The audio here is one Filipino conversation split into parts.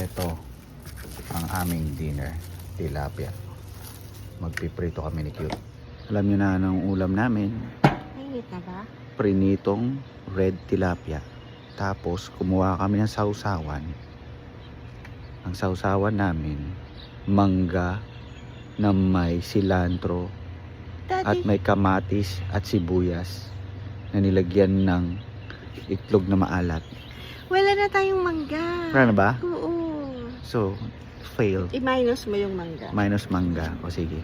Ito ang aming dinner, tilapia. Magpiprito kami ni Cute. Alam nyo na anong ulam namin. Mainit na ba? Prinitong red tilapia. Tapos kumuha kami ng sausawan. Ang sausawan namin, mangga na may cilantro at may kamatis at sibuyas na nilagyan ng itlog na maalat. Wala na tayong mangga. Wala na ba? Oo. So, fail. I-minus mo yung mangga. Minus mangga. O sige.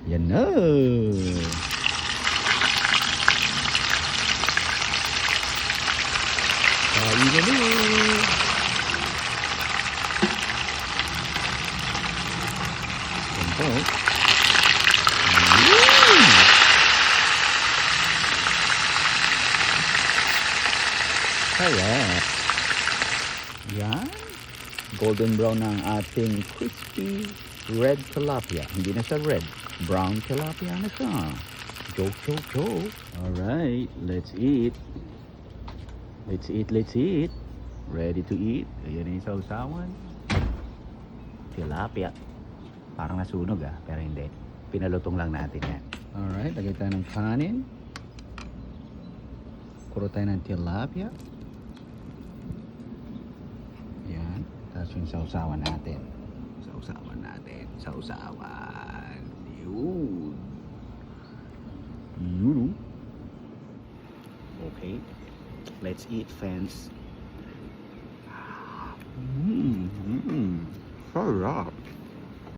Yan na. Kain na na. Yan po. Kaya, yan. Golden brown na ang ating crispy red tilapia. Hindi na siya red. Brown tilapia na siya. Joke, joke, joke. Alright, let's eat. Let's eat, let's eat. Ready to eat. Ayan na yung sausawan. Tilapia. Parang nasunog pero hindi. Pinalutong lang natin yan. Alright, lagay tayo ng kanin. Kuro tayo ng tilapia. Yan. Tapos yung sausawan natin. Sausawan natin. Sausawan. Yun. Yun. Okay. Let's eat, fans. Sarap.